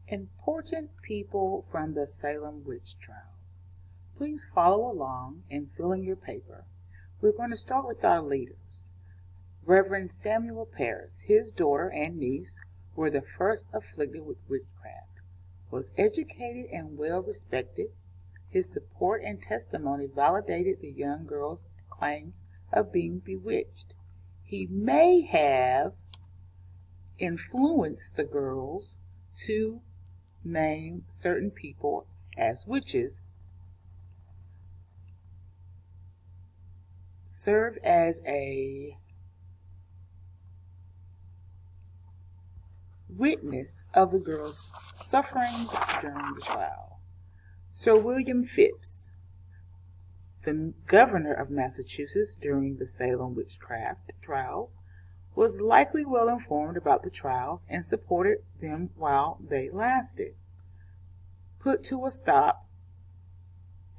Important people from the Salem witch trials. Please follow along and fill in your paper. We're going to start with our leaders. Reverend Samuel Parris, his daughter and niece were the first afflicted with witchcraft. Was educated and well respected. His support and testimony validated the young girl's claims of being bewitched. He may have influenced the girls to name certain people as witches, served as a witness of the girls' sufferings during the trial. Sir William Phipps, the governor of Massachusetts during the Salem witchcraft trials, was likely well informed about the trials and supported them while they lasted. Put to a stop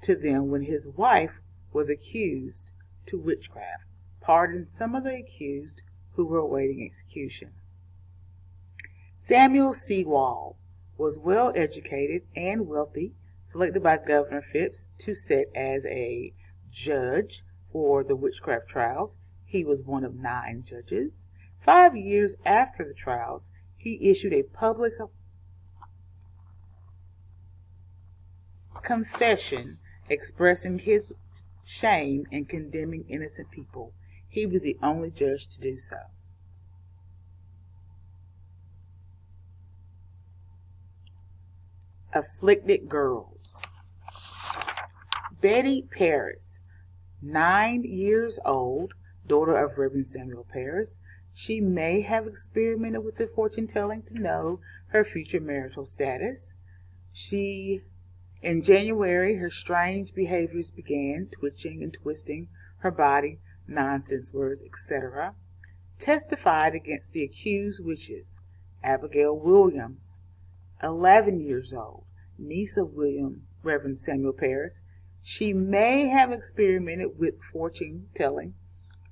to them when his wife was accused to witchcraft, pardoned some of the accused who were awaiting execution. Samuel Sewall was well educated and wealthy, selected by Governor Phipps to sit as a judge for the witchcraft trials. He was one of 9 judges. 5 years after the trials, he issued a public confession expressing his shame and condemning innocent people. He was the only judge to do so. Afflicted girls. Betty Parris, 9 years old, daughter of Reverend Samuel Parris. She may have experimented with the fortune telling to know her future marital status. In January, her strange behaviors began, twitching and twisting her body, nonsense words, etc. Testified against the accused witches. Abigail Williams, 11 years old, niece of Reverend Samuel Parris. She may have experimented with fortune telling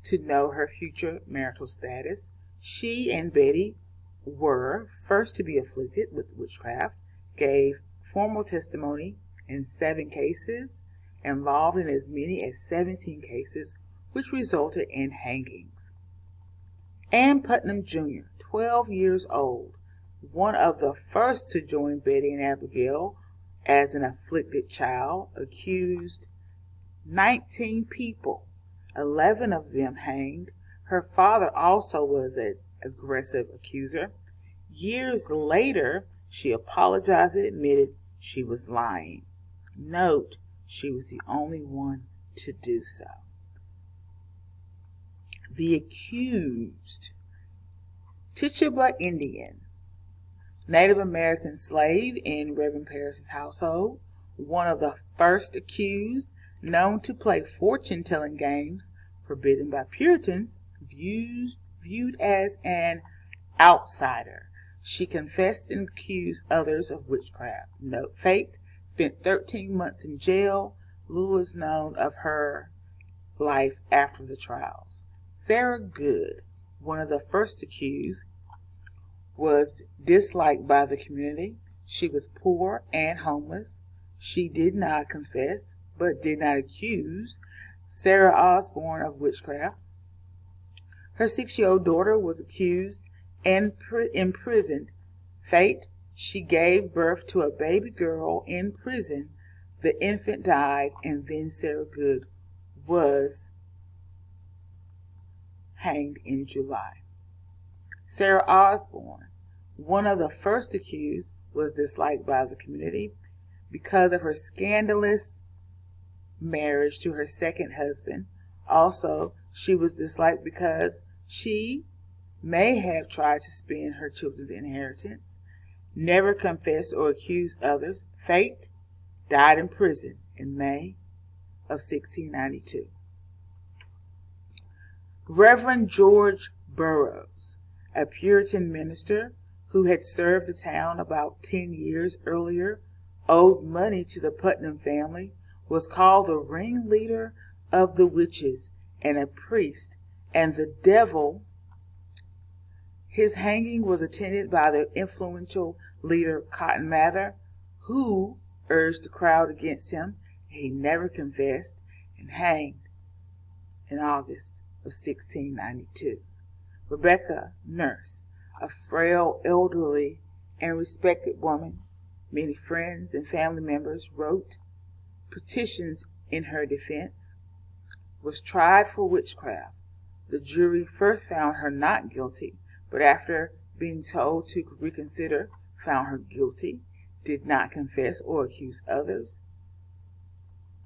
to know her future marital status. She and Betty were first to be afflicted with witchcraft, gave formal testimony in 7 cases, involved in as many as 17 cases, which resulted in hangings. Ann Putnam Jr., 12 years old, one of the first to join Betty and Abigail as an afflicted child, accused 19 people, 11 of them hanged. Her father also was an aggressive accuser. Years later, she apologized and admitted she was lying. Note, she was the only one to do so. The accused. Tituba Indian, Native American slave in Reverend Parris's household, one of the first accused, known to play fortune-telling games forbidden by Puritans, viewed as an outsider. She confessed and accused others of witchcraft. Note, faked, spent 13 months in jail. Little is known of her life after the trials. Sarah Good, one of the first accused, was disliked by the community. She was poor and homeless. She did not confess, but did not accuse Sarah Osborne of witchcraft. Her 6-year-old daughter was accused and imprisoned. Fate, she gave birth to a baby girl in prison. The infant died, and then Sarah Good was hanged in July. Sarah Osborne, one of the first accused, was disliked by the community because of her scandalous marriage to her second husband. Also, she was disliked because she may have tried to spend her children's inheritance, never confessed or accused others. Fate, died in prison in May of 1692. Reverend George Burroughs, a Puritan minister who had served the town about 10 years earlier, owed money to the Putnam family, was called the ringleader of the witches and a priest, and the devil. His hanging was attended by the influential leader Cotton Mather, who urged the crowd against him. He never confessed and hanged in August of 1692. Rebecca Nurse, a frail, elderly, and respected woman, many friends and family members wrote petitions in her defense, was tried for witchcraft. The jury first found her not guilty, but after being told to reconsider, found her guilty, did not confess or accuse others.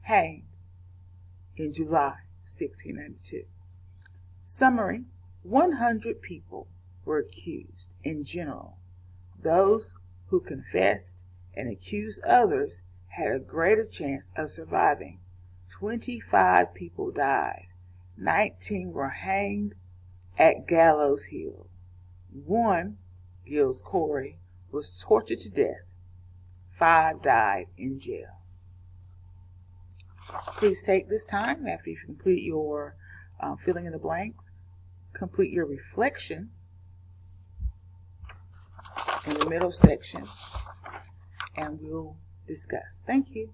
Hanged in July 1692. Summary: 100 people were accused. In general, those who confessed and accused others had a greater chance of surviving. 25 people died. 19 were hanged at Gallows Hill. 1, Gilles Corey, was tortured to death. 5 died in jail. Please take this time after you complete your filling in the blanks. Complete your reflection in the middle section, and we'll discuss. Thank you.